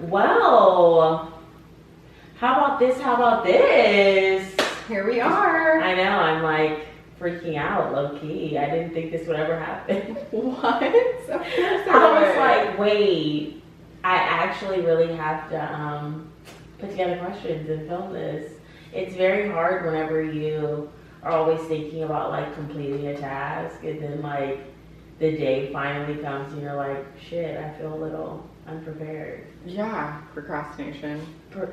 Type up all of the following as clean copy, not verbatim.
Well, how about this? How about this? Here we are. I know, I'm like freaking out, low key. I didn't think this would ever happen. What? Of course I was like, wait, I actually really have to put together questions and film this. It's very hard whenever you are always thinking about like completing a task and then like the day finally comes and you're like, shit, I feel a little unprepared. Yeah, procrastination.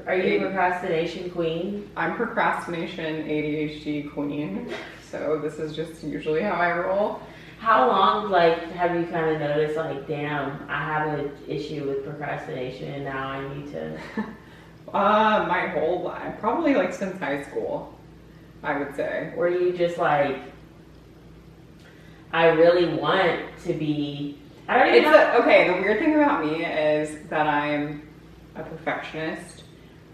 Are you a procrastination queen? I'm procrastination ADHD queen. So this is just usually how I roll. How long, like, have you kind of noticed, like, damn, I have an issue with procrastination and now I need to... My whole life, probably like since high school, I would say. Were you just like, I really want to be... I don't even know. Okay, the weird thing about me is that I'm a perfectionist.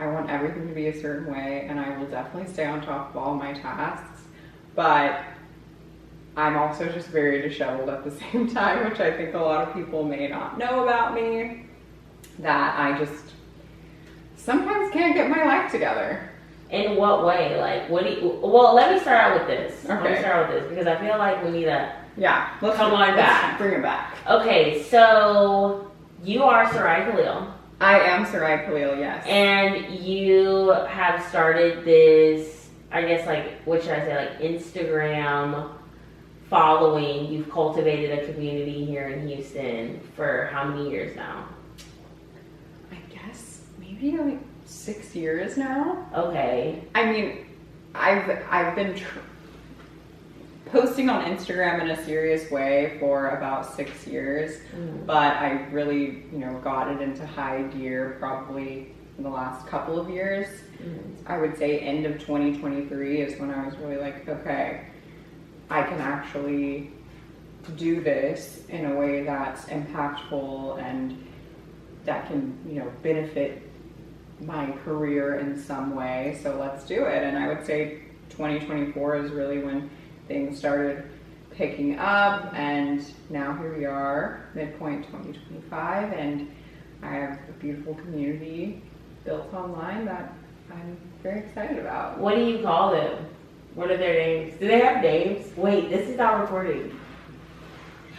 I want everything to be a certain way, and I will definitely stay on top of all my tasks. But I'm also just very disheveled at the same time, which I think a lot of people may not know about me. That I just sometimes can't get my life together. In what way? Like, what do you... Well, let me start out with this. Okay. Let me start out with this, because I feel like we need to... Yeah, let's bring it back. Okay, so you are Sariah Khalil. I am Sariah Khalil, yes. And you have started this, I guess, like, what should I say, like Instagram following. You've cultivated a community here in Houston for how many years now? I guess maybe like 6 years now. Okay. I mean, I've been posting on Instagram in a serious way for about 6 years, but I really, got it into high gear probably in the last couple of years. I would say end of 2023 is when I was really like, okay, I can actually do this in a way that's impactful and that can, benefit my career in some way. So let's do it. And I would say 2024 is really when things started picking up, and now here we are, midpoint 2025, and I have a beautiful community built online that I'm very excited about. What do you call them? What are their names? Do they have names? Wait, this is not recording.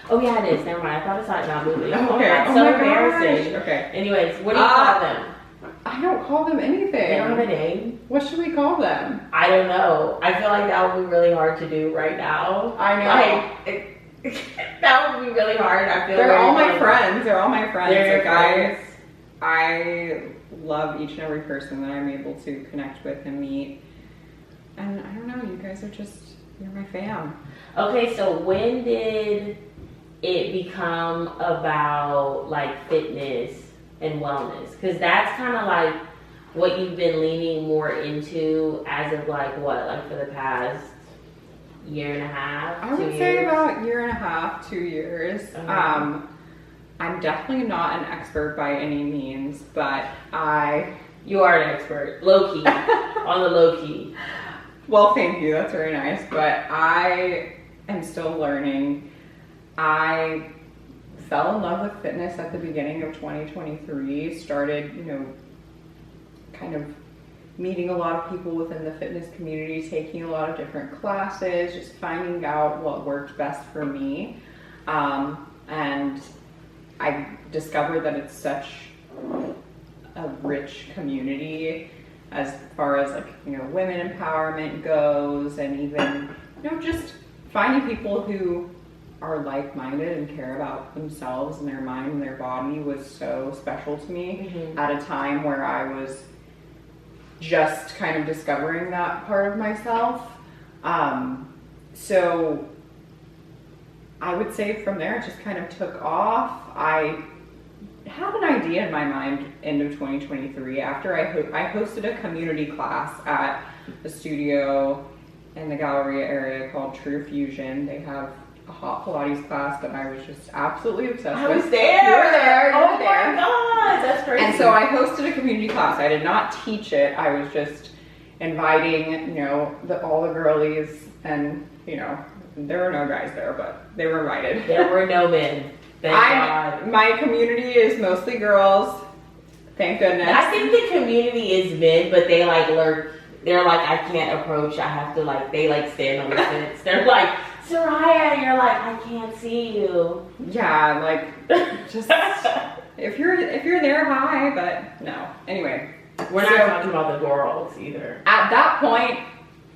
Oh yeah, it is. Never mind. I thought I saw it not moving. Okay. Oh, that's so embarrassing. Okay. Anyways, what do you call them? I don't call them anything. They don't have a name? What should we call them? I don't know. I feel like that would be really hard to do right now. I know. That would be really hard. I feel They're all my friends. They're all my friends. They're your friends. I love each and every person that I'm able to connect with and meet. And I don't know, you guys are you're my fam. Okay, so when did it become about like fitness and wellness? Because that's kind of like what you've been leaning more into as of like for the past year and a half, I would say about year and a half, 2 years. Okay. I'm definitely not an expert by any means, but You are an expert, low key, on the low key. Well, thank you, that's very nice, but I am still learning. I fell in love with fitness at the beginning of 2023, started, kind of meeting a lot of people within the fitness community, taking a lot of different classes, just finding out what worked best for me. And I discovered that it's such a rich community as far as women empowerment goes, and even, just finding people who are like-minded and care about themselves and their mind and their body was so special to me at a time where I was just kind of discovering that part of myself. So I would say from there it just kind of took off. I had an idea in my mind end of 2023 after I hosted a community class at a studio in the Galleria area called True Fusion. They have a hot Pilates class that I was just absolutely obsessed with. I was there. You were there. Oh my God, that's crazy. And so I hosted a community class. I did not teach it. I was just inviting, all the girlies, and there were no guys there, but they were invited. There were no men. Thank God. My community is mostly girls. Thank goodness. I think the community is men, but they like lurk. They're like, I can't approach. I have to like. They like stand on the fence. They're like, Sariah, and you're like, I can't see you. Yeah, like just if you're there, hi, but no. Anyway, we're not talking about the girls either. At that point,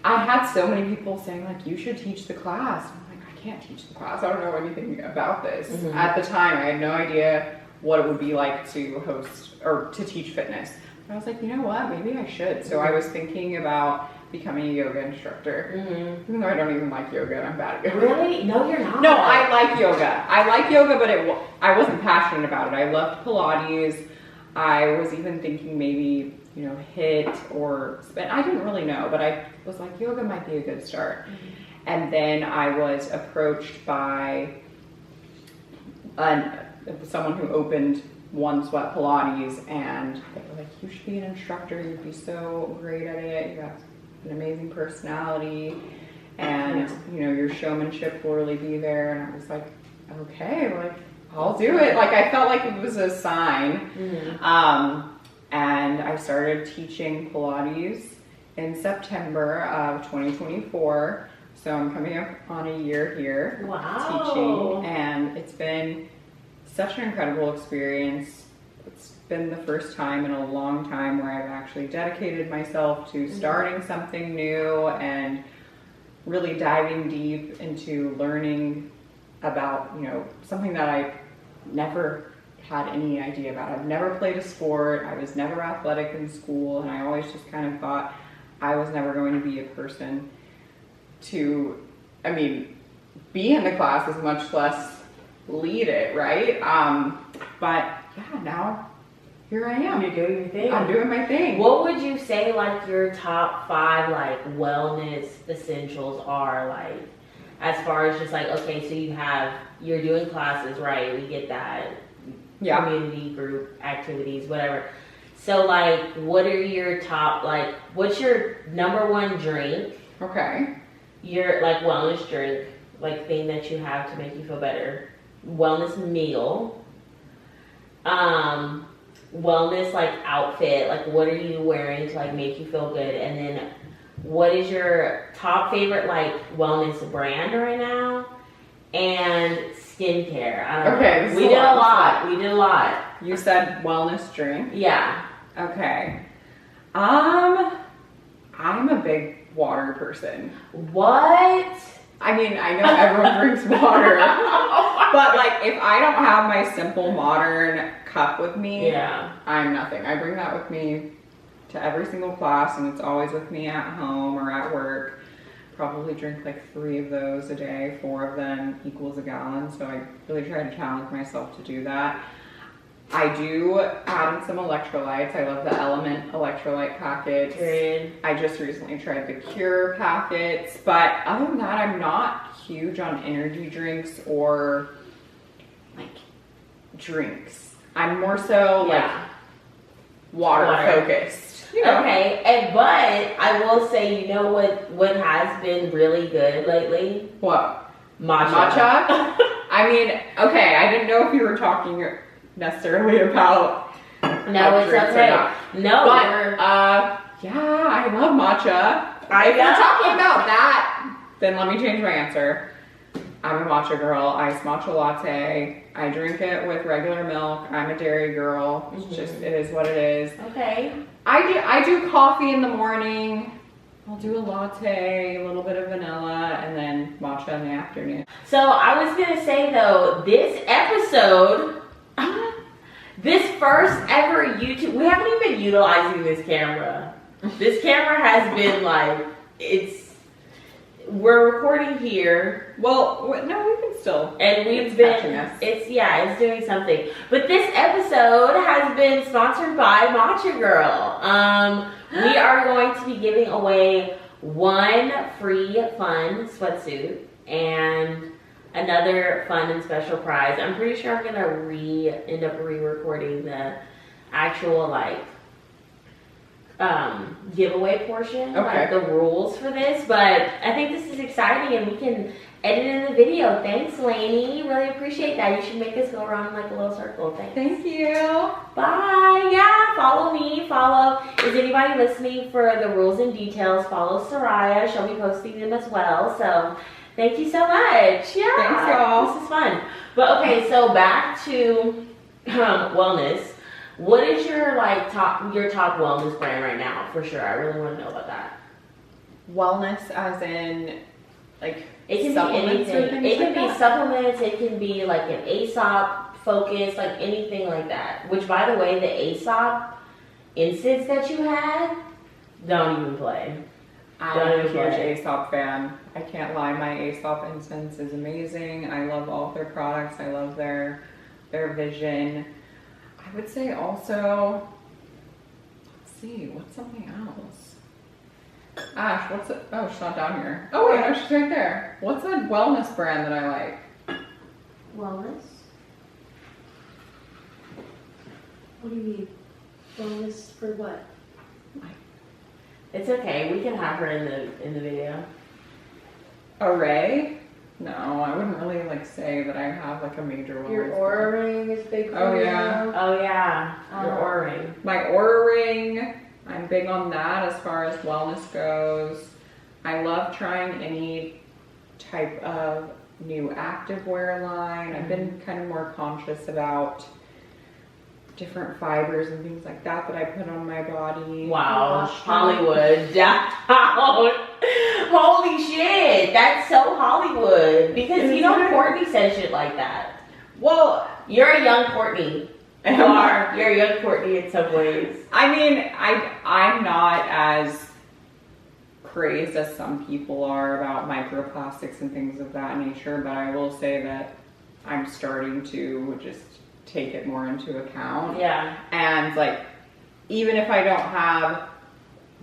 I had so many people saying like, you should teach the class. I'm like, I can't teach the class. I don't know anything about this. Mm-hmm. At the time, I had no idea what it would be like to host or to teach fitness. I was like, you know what? Maybe I should. So I was thinking about becoming a yoga instructor. Mm-hmm. Even though I don't even like yoga and I'm bad at yoga. Really? No, you're not. No, I like yoga. I like yoga, but I wasn't passionate about it. I loved Pilates. I was even thinking maybe, you know, HIIT or spin. I didn't really know, but I was like, yoga might be a good start. Mm-hmm. And then I was approached by someone who opened One Sweat Pilates, and they were like, you should be an instructor. You'd be so great at it. You got an amazing personality, and you know, your showmanship will really be there. And I was like, okay, like I'll do it. Like I felt like it was a sign. Mm-hmm. And I started teaching Pilates in September of 2024. So I'm coming up on a year here teaching, and it's been such an incredible experience. It's been the first time in a long time where I've actually dedicated myself to starting something new and really diving deep into learning about, you know, something that I never had any idea about. I've never played a sport. I was never athletic in school, and I always just kind of thought I was never going to be a person to, I mean, be in the classes, much less lead it, right? But yeah, now here I am. You're doing your thing. I'm doing my thing. What would you say like your top 5 like wellness essentials are, like as far as just like, okay, so you're doing classes, right? We get that. Yeah. Community group activities, whatever. So like, what are your top, like, what's your number 1 drink? Okay. Your like wellness drink, like thing that you have to make you feel better. Wellness meal. Wellness like outfit, like what are you wearing to like make you feel good? And then what is your top favorite like wellness brand right now? And skincare. I don't know. We did a lot. You said wellness drink? Yeah. Okay. I'm a big water person. What? I mean, I know everyone drinks water, but like if I don't have my Simple Modern cup with me, I'm nothing. I bring that with me to every single class, and it's always with me at home or at work. Probably drink like 3 of those a day. 4 of them equals a gallon, so I really try to challenge myself to do that. I do add in some electrolytes. I love the Element electrolyte packets. Good. I just recently tried the Cure packets, but other than that, I'm not huge on energy drinks or like drinks. I'm more so like water focused. You know? Okay, but I will say, you know what has been really good lately? What? Matcha. I mean, okay, I didn't know if you were talking necessarily about no, it's okay. No, but yeah, I love matcha. If you're talking about that, then let me change my answer. I'm a matcha girl. Iced matcha latte. I drink it with regular milk. I'm a dairy girl. It's just, it is what it is. Okay. I do coffee in the morning. I'll do a latte, a little bit of vanilla, and then matcha in the afternoon. So I was gonna say though, this episode, this first ever YouTube, we haven't even been utilizing this camera. This camera has been like, we're recording here. Well, no, we can still. And we've been, it's doing something. But this episode has been sponsored by Matcha Girl. We are going to be giving away 1 free fun sweatsuit and another fun and special prize. I'm pretty sure I'm gonna end up re-recording the actual like giveaway portion, like the rules for this, but I think this is exciting and we can edit in the video. Thanks, Lainey. Really appreciate that. You should make this go around like a little circle. Thanks. Thank you. Bye. Yeah. yeah, follow me. Is anybody listening for the rules and details? Follow Sariah. She'll be posting them as well. So thank you so much. Yeah. Thanks, y'all. This is fun. But okay, so back to wellness. What is your top wellness brand right now? For sure, I really want to know about that. Wellness, as in like it can supplements be anything. It can be supplements. It can be like an Aesop focus, like anything like that. Which, by the way, the Aesop incense that you had, don't even play. I'm a huge Aesop fan. I can't lie, my Aesop incense is amazing. I love all of their products. I love their vision. I would say also, let's see, what's something else? Ash, what's it? Oh, she's not down here. Oh wait, no, she's right there. What's a wellness brand that I like? Wellness? What do you mean? Wellness for what? It's okay. We can have her in the video. Array? No, I wouldn't really say that I have a major wellness. Your Aura ring is big for Oh you. yeah. Oh yeah. Your Aura ring. My Aura ring, I'm big on that as far as wellness goes. I love trying any type of new activewear line. I've been kind of more conscious about different fibers and things like that I put on my body. Wow, Hollywood. Holy shit, that's so Hollywood. Because Courtney says shit like that. Well, you're a young Courtney. You're a young Courtney in some ways. I mean, I'm not as crazed as some people are about microplastics and things of that nature, but I will say that I'm starting to just take it more into account. Yeah. And even if I don't have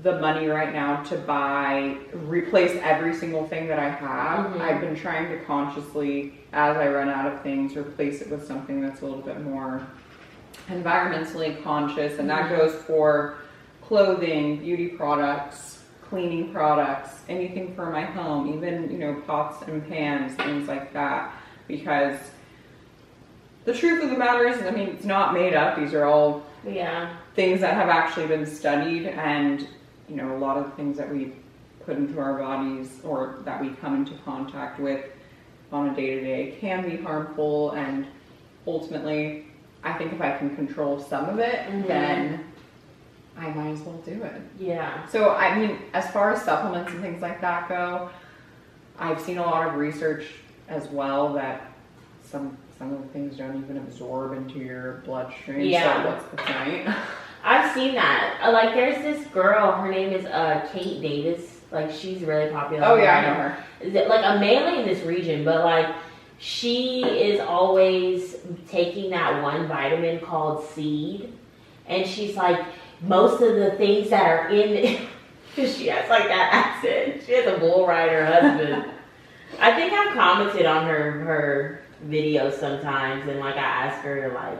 the money right now to replace every single thing that I have, I've been trying to consciously, as I run out of things, replace it with something that's a little bit more environmentally conscious. And that goes for clothing, beauty products, cleaning products, anything for my home, even, pots and pans, things like that. Because the truth of the matter is, it's not made up. These are all things that have actually been studied, and a lot of the things that we put into our bodies or that we come into contact with on a day-to-day can be harmful. And ultimately, I think if I can control some of it, then I might as well do it. Yeah. So, as far as supplements and things like that go, I've seen a lot of research as well that some of the things don't even absorb into your bloodstream. Yeah. So what's the point? I've seen that. There's this girl, her name is Kate Davis. She's really popular. Oh yeah, I know her. Is it mainly in this region, but she is always taking that one vitamin called Seed, and she's most of the things that are in she has that accent. She has a bull rider husband. I think I've commented on her videos sometimes, and I ask her to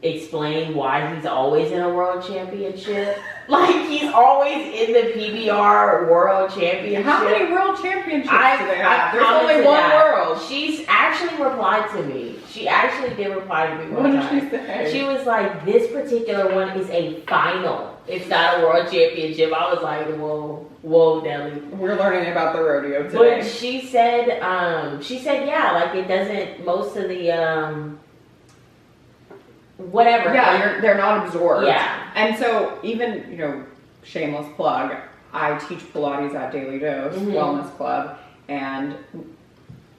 explain why he's always in a world championship. He's always in the PBR world championship. How many world championships do they have? There's only one world. She's actually replied to me. She actually did reply to me one time. What did she say? She was this particular one is a final. It's not a world championship. I was whoa, Nelly. We're learning about the rodeo today. But she said, yeah, it doesn't, most of the, whatever. Yeah, they're not absorbed. Yeah. And so even, shameless plug, I teach Pilates at Daily Dose Wellness Club, and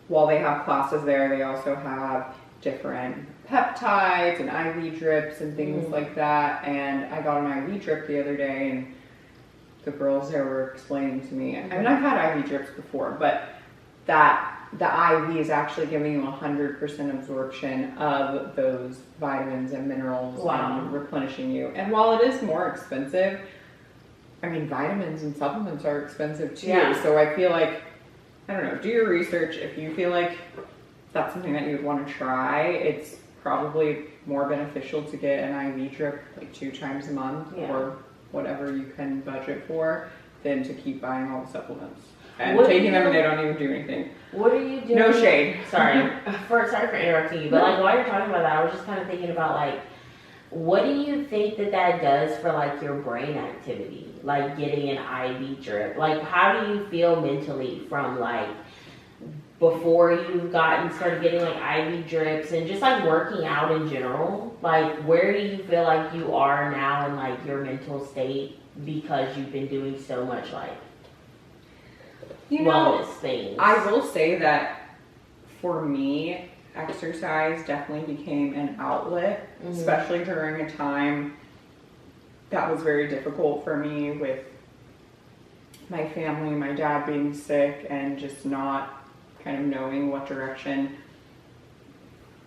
while they have classes there, they also have different peptides and IV drips and things like that. And I got an IV drip the other day, and the girls there were explaining to me, I've had IV drips before, but that the IV is actually giving you 100% absorption of those vitamins and minerals and replenishing you. And while it is more expensive, vitamins and supplements are expensive too. Yeah. So I feel I don't know, do your research. If you feel that's something that you would want to try, it's probably more beneficial to get an IV drip 2 times a month or whatever you can budget for than to keep buying all the supplements and taking them and they don't even do anything. What are you doing? No shade. Sorry for interrupting you, but while you're talking about that, I was just kind of thinking about What do you think that does for like your brain activity? Like getting an IV drip? Like how do you feel mentally from like before you've started getting like IV drips and just like working out in general? Like where do you feel like you are now in like your mental state because you've been doing so much like wellness things? I will say that for me, exercise definitely became an outlet, especially during a time that was very difficult for me with my family, my dad being sick, and just not kind of knowing what direction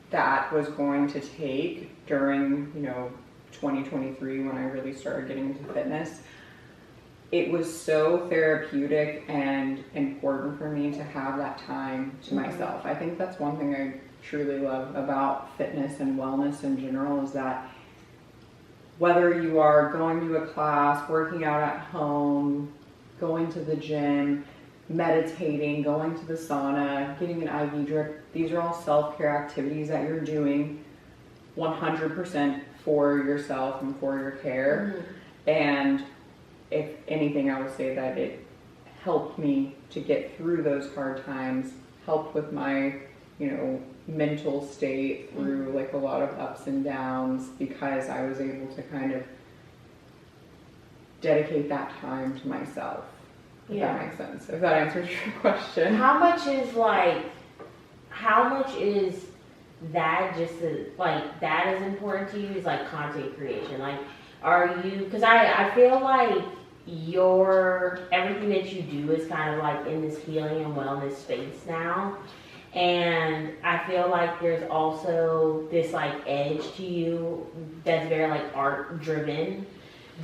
that was going to take during, 2023 when I really started getting into fitness. It was so therapeutic and important for me to have that time to myself. I think that's one thing I truly love about fitness and wellness in general is that whether you are going to a class, working out at home, going to the gym, meditating, going to the sauna, getting an IV drip, these are all self-care activities that you're doing 100% for yourself and for your care. And if anything, I would say that it helped me to get through those hard times, helped with my, mental state through like a lot of ups and downs because I was able to kind of dedicate that time to myself. If that makes sense. If that answers your question. How much is that that is important to you is like content creation? Like, are you, because I feel like everything that you do is kind of like in this healing and wellness space now. And I feel like there's also this like edge to you that's very like art driven.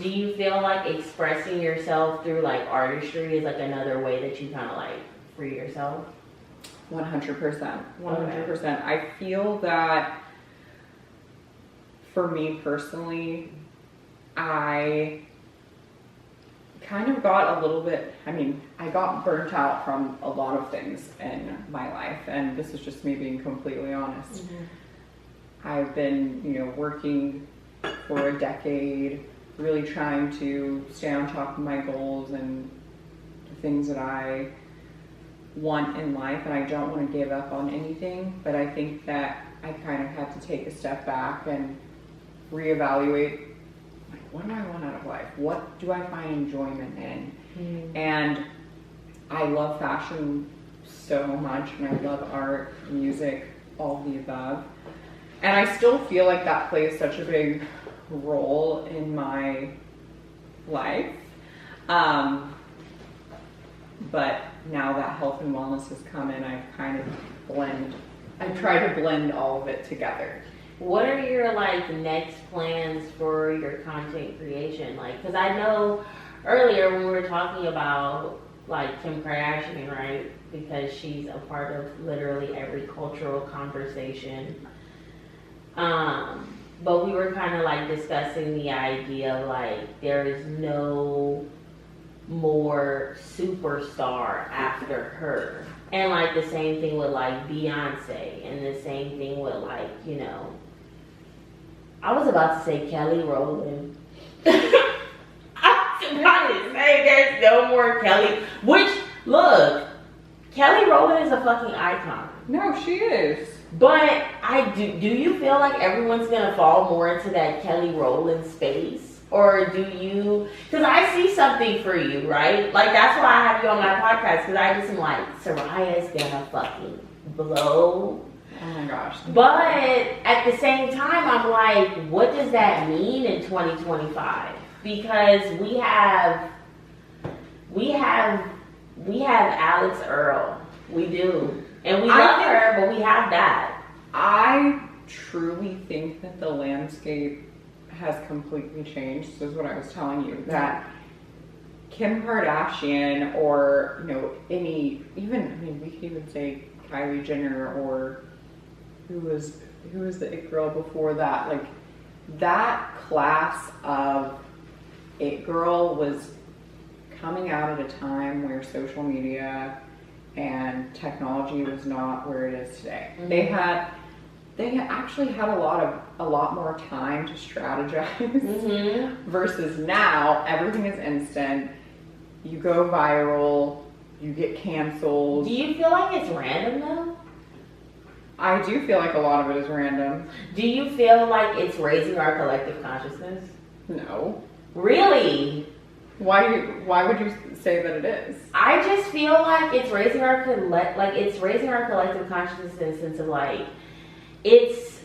Do you feel like expressing yourself through like artistry is like another way that you kind of like free yourself? 100%. 100%. I feel that for me personally, I kind of got a little bit, I got burnt out from a lot of things in my life, and this is just me being completely honest. I've been, working for a decade, really trying to stay on top of my goals and the things that I want in life, and I don't want to give up on anything, but I think that I kind of had to take a step back and reevaluate, like, what do I want out of life? What do I find enjoyment in? And I love fashion so much, and I love art, music, all the above. And I still feel like that plays such a big role in my life. But now that health and wellness has come in, I've kind of tried to blend all of it together. What are your like next plans for your content creation? Like, because I know earlier when we were talking about like Kim Kardashian, right? Because she's a part of literally every cultural conversation. But we were kind of like discussing the idea of like there is no more superstar after her. And like the same thing with like Beyonce, and the same thing with like, I was about to say Kelly Rowland. I was about to say there's no more Kelly. Which, look, Kelly Rowland is a fucking icon. No, she is. But do you feel like everyone's gonna fall more into that Kelly Rowland space? Or do you, because I see something for you, right? Like that's why I have you on my podcast, because I just am like, Sariah's gonna fucking blow. Oh my gosh. But at the same time, I'm like, what does that mean in 2025? Because we have Alex Earl. We do. And we love her, but we have that. I truly think that the landscape has completely changed. This is what I was telling you, that Kim Kardashian or, we could even say Kylie Jenner, or who was the it girl before that. Like, that class of it girl was coming out at a time where social media and technology was not where it is today. they actually had a lot more time to strategize versus now everything is instant. You go viral, you get canceled. Do you feel like it's random though? I do feel like a lot of it is random. Do you feel like it's raising our collective consciousness? No. Really? Why would you say that it is? I just feel like it's raising our collective consciousness in the sense of like it's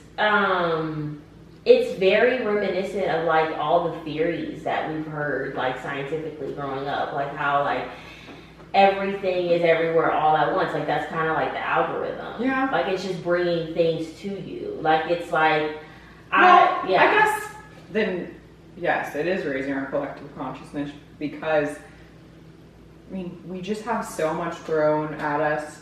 very reminiscent of like all the theories that we've heard like scientifically growing up, like how like everything is everywhere all at once. Like that's kind of like the algorithm. Yeah. Like it's just bringing things to you. Like it's like I guess then yes, it is raising our collective consciousness because I mean we just have so much thrown at us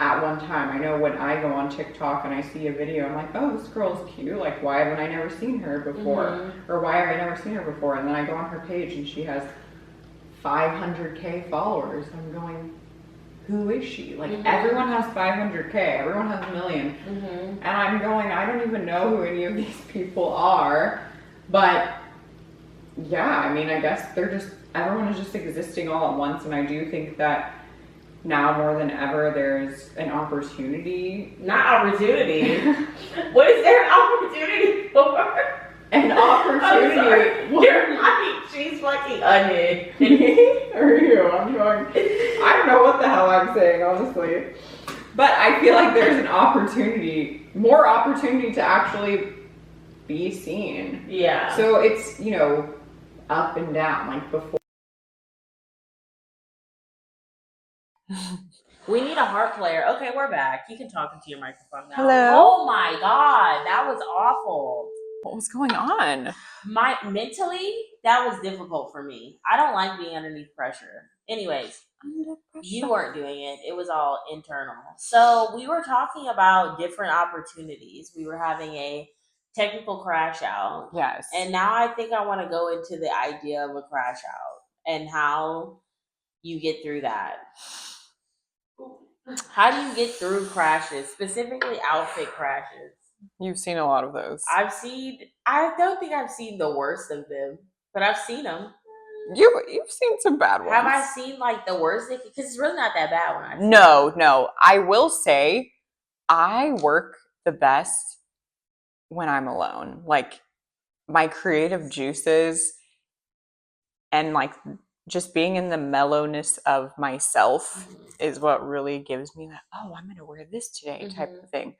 at one time. I know when I go on TikTok and I see a video, I'm like, oh, this girl's cute. Like, why haven't I never seen her before? Or why have I never seen her before? And then I go on her page and she has 500K followers. I'm going, who is she? Like, everyone has 500K. Everyone has a million. And I'm going, I don't even know who any of these people are. But, yeah, I mean, I guess everyone is just existing all at once. And I do think that now more than ever, there's an opportunity. Not opportunity. What is there an opportunity for? An opportunity. You're like, she's fucking onion. Or you? I'm going, I don't know what the hell I'm saying, honestly. But I feel like there's more opportunity to actually be seen. Yeah. So it's, up and down, like before. We need a harp player. Okay, we're back. You can talk into your microphone now. Hello. Oh my God, that was awful. What was going on? Mentally, that was difficult for me. I don't like being underneath pressure. Anyways, you weren't doing it. It was all internal. So we were talking about different opportunities. We were having a technical crash out. Yes. And now I think I want to go into the idea of a crash out and how you get through that. How do you get through crashes, specifically outfit crashes? You've seen a lot of those. I don't think I've seen the worst of them, but I've seen them. You've seen some bad ones. Have I seen like the worst? Because it's really not that bad when I see No. I will say I work the best when I'm alone. Like my creative juices and like just being in the mellowness of myself is what really gives me that, oh, I'm going to wear this today type of thing.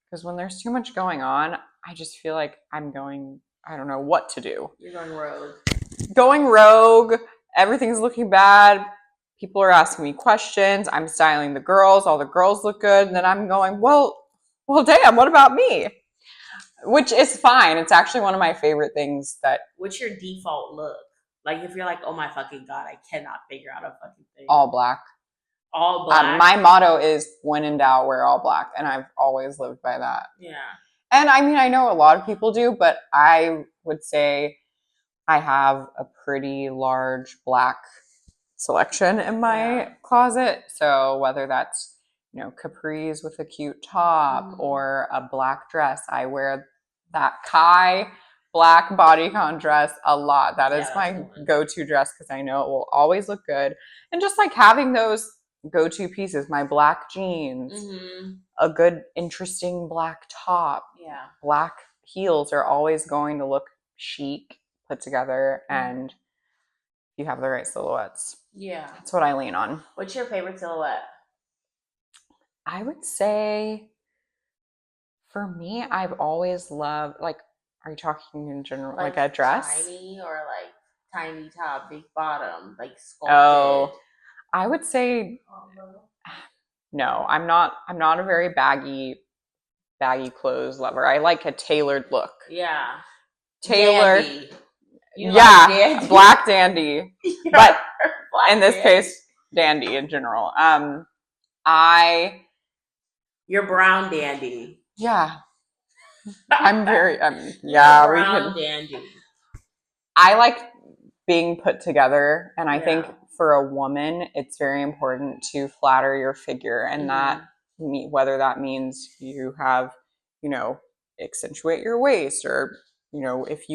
Because when there's too much going on, I just feel like I don't know what to do. You're going rogue. Going rogue. Everything's looking bad. People are asking me questions. I'm styling the girls. All the girls look good. And then I'm going, well, damn, what about me? Which is fine. It's actually one of my favorite things that... What's your default look? Like if you're like, oh my fucking God, I cannot figure out a fucking thing. All black. All black? My motto is, when in doubt, wear all black. And I've always lived by that. Yeah. And I mean, I know a lot of people do, but I would say I have a pretty large black selection in my closet. So whether that's, capris with a cute top or a black dress, I wear that Kai black bodycon dress a lot. That is my go-to dress because I know it will always look good. And just like having those go-to pieces, my black jeans, a good, interesting black top, black heels are always going to look chic, put together, and you have the right silhouettes. Yeah. That's what I lean on. What's your favorite silhouette? I would say, for me, I've always loved, like, are you talking in general, like a dress? Tiny or like tiny top, big bottom, like sculpted? Oh, I would say, no, I'm not a very baggy clothes lover. I like a tailored look. Yeah. Tailored. Dandy. Dandy. Black dandy. But black in this case, dandy in general. You're brown dandy. Yeah. I'm very, brown dandy. I like being put together, and I think for a woman, it's very important to flatter your figure, and that, whether that means you have, accentuate your waist, or, if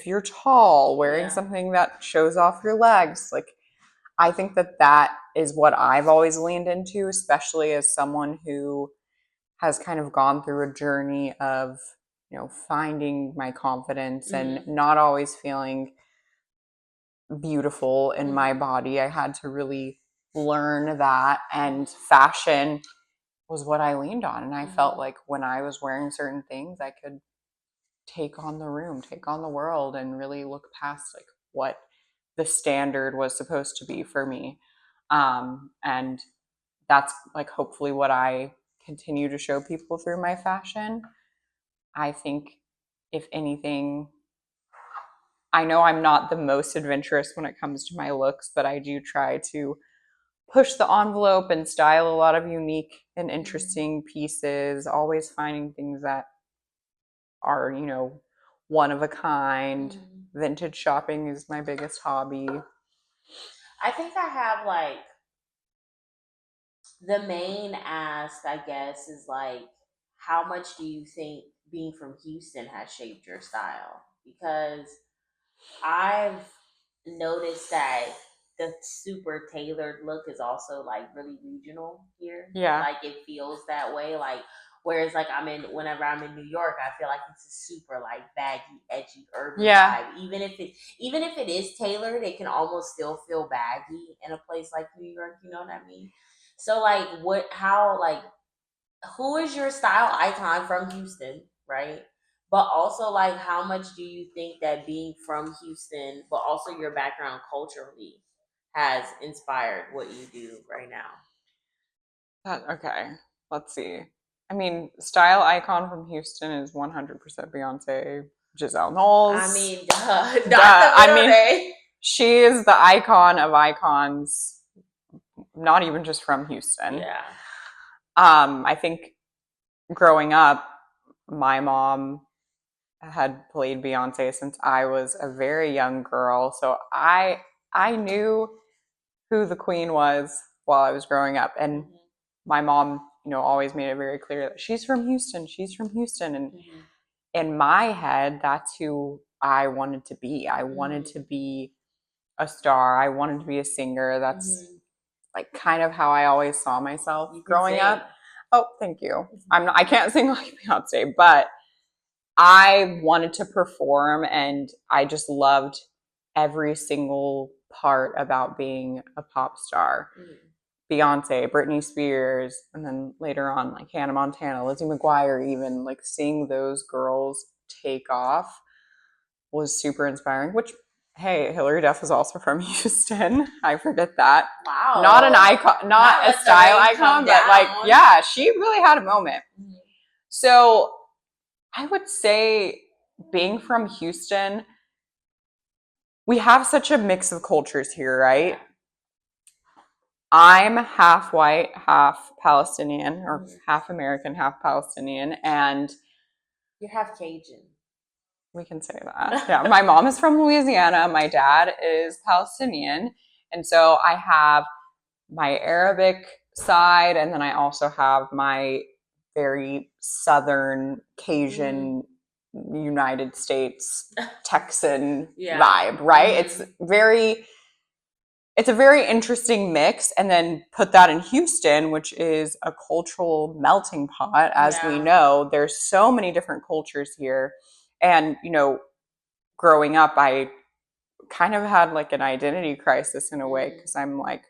you're tall, wearing Yeah. something that shows off your legs. Like, I think that is what I've always leaned into, especially as someone who has kind of gone through a journey of, finding my confidence and not always feeling beautiful in my body. I had to really learn that, and fashion was what I leaned on. And I felt like when I was wearing certain things, I could take on the room, take on the world, and really look past like what the standard was supposed to be for me. And that's like hopefully what I continue to show people through my fashion. I think, if anything, I know I'm not the most adventurous when it comes to my looks, but I do try to push the envelope and style a lot of unique and interesting pieces, always finding things that are, one of a kind. Vintage shopping is my biggest hobby. I think I have like the main ask, I guess, is like, how much do you think being from Houston has shaped your style? Because I've noticed that the super tailored look is also like really regional here. Yeah. Like it feels that way. Like whereas like whenever I'm in New York, I feel like it's a super like baggy, edgy, urban vibe. Even if it is tailored, it can almost still feel baggy in a place like New York, you know what I mean? So like who is your style icon from Houston, right? But also, like, how much do you think that being from Houston, but also your background culturally, has inspired what you do right now? Okay, let's see. I mean, style icon from Houston is 100% Beyonce, Giselle Knowles. I mean, duh, Duh. I mean, name. she is the icon of icons, not even just from Houston. Yeah. I think growing up, my mom had played Beyonce since I was a very young girl, so I knew who the queen was while I was growing up, and my mom, always made it very clear that she's from Houston. She's from Houston, and in my head, that's who I wanted to be. I wanted to be a star. I wanted to be a singer. That's like kind of how I always saw myself growing up. Oh, thank you. I can't sing like Beyonce, but I wanted to perform, and I just loved every single part about being a pop star. Beyonce, Britney Spears, and then later on like Hannah Montana, Lizzie McGuire, even like seeing those girls take off was super inspiring. Which, hey, Hillary Duff is also from Houston. I forget that. Wow. Not an icon, not a style icon, but like, yeah, she really had a moment. So I would say, being from Houston, we have such a mix of cultures here, right? I'm half white, half Palestinian, or half American, half Palestinian, and you're half Cajun. We can say that. Yeah, my mom is from Louisiana. My dad is Palestinian, and so I have my Arabic side, and then I also have my very Southern Cajun United States Texan vibe, right? It's a very interesting mix. And then put that in Houston, which is a cultural melting pot. As we know, there's so many different cultures here. And, growing up, I kind of had like an identity crisis in a way, because I'm like,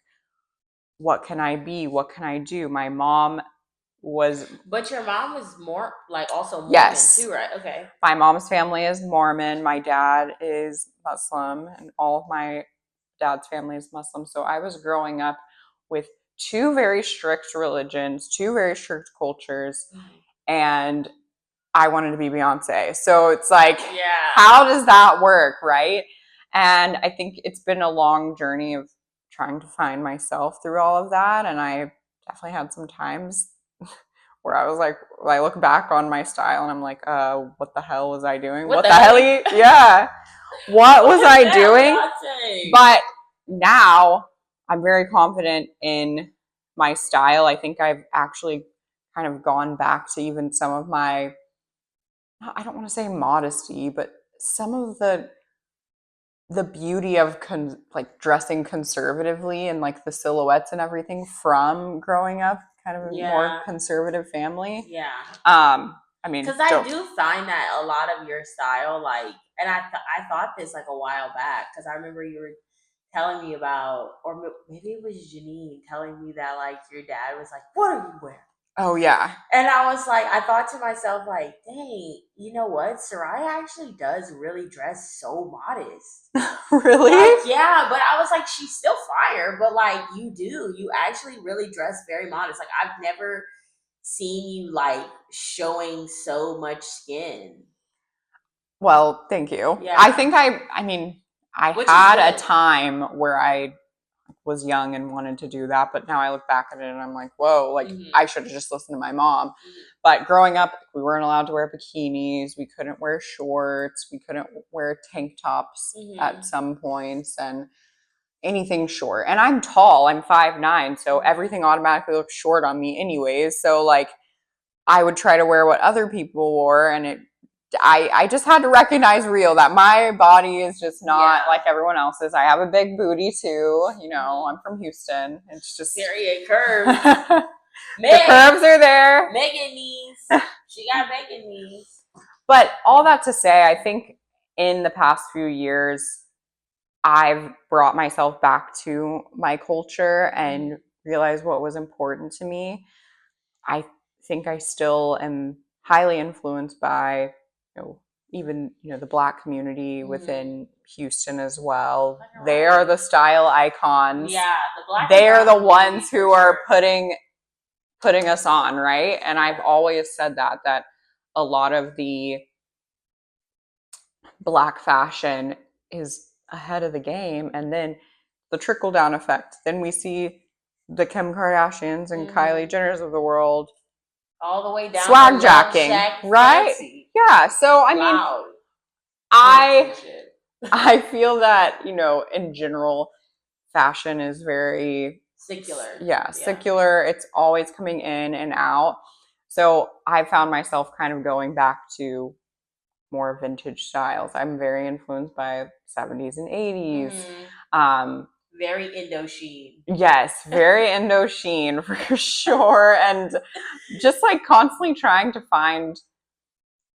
what can I be? What can I do? My mom was. But your mom was more like also Mormon too, right? Okay. My mom's family is Mormon. My dad is Muslim, and all of my dad's family is Muslim. So I was growing up with two very strict religions, two very strict cultures, and I wanted to be Beyonce. So it's like, how does that work, right? And I think it's been a long journey of trying to find myself through all of that. And I definitely had some times where I was like, I look back on my style and I'm like, what the hell was I doing? What the hell? Yeah. What was I doing? But now I'm very confident in my style. I think I've actually kind of gone back to even some of my, I don't want to say modesty, but some of the beauty of like dressing conservatively and like the silhouettes and everything from growing up kind of a more conservative family. Yeah. I mean, because I do find that a lot of your style, like, and I thought this like a while back because I remember you were telling me about, or maybe it was Janine telling me that like your dad was like, "What are you wearing?" Oh yeah. And I was like, I thought to myself, like, dang, you know what? Sariah actually does really dress so modest. Really? Like, yeah, but I was like, she's still fire, but like you actually really dress very modest. Like I've never seen you like showing so much skin. Well, thank you. Yeah. I mean, I Which had a time where I was young and wanted to do that, but now I look back at it and I'm like, whoa, like I should have just listened to my mom. But growing up, we weren't allowed to wear bikinis, we couldn't wear shorts, we couldn't wear tank tops at some points, and anything short. And I'm tall, I'm 5'9", so everything automatically looks short on me anyways. So like I would try to wear what other people wore, and I just had to recognize real that my body is just not like everyone else's. I have a big booty too. You know, I'm from Houston. It's just period curves. The curves are there. Megan knees. She got Megan knees. But all that to say, I think in the past few years, I've brought myself back to my culture and realized what was important to me. I think I still am highly influenced by, even the Black community within Houston as well. They are the style icons. Yeah, the Black. They are the ones who are putting us on, right? And I've always said that a lot of the Black fashion is ahead of the game, and then the trickle down effect. Then we see the Kim Kardashians and Kylie Jenners of the world all the way down swag jacking, right? Fancy. Yeah. So I mean, I feel that in general, fashion is very secular. Yeah, secular. It's always coming in and out. So I found myself kind of going back to more vintage styles. I'm very influenced by 70s and 80s. Very Indochine. Yes, very Indochine for sure. And just like constantly trying to find,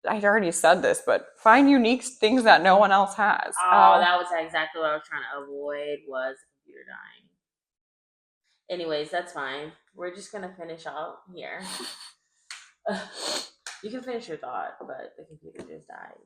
I'd already said this, but find unique things that no one else has. Oh, that was exactly what I was trying to avoid, was the computer dying. Anyways, that's fine. We're just going to finish out here. You can finish your thought, but the computer just died.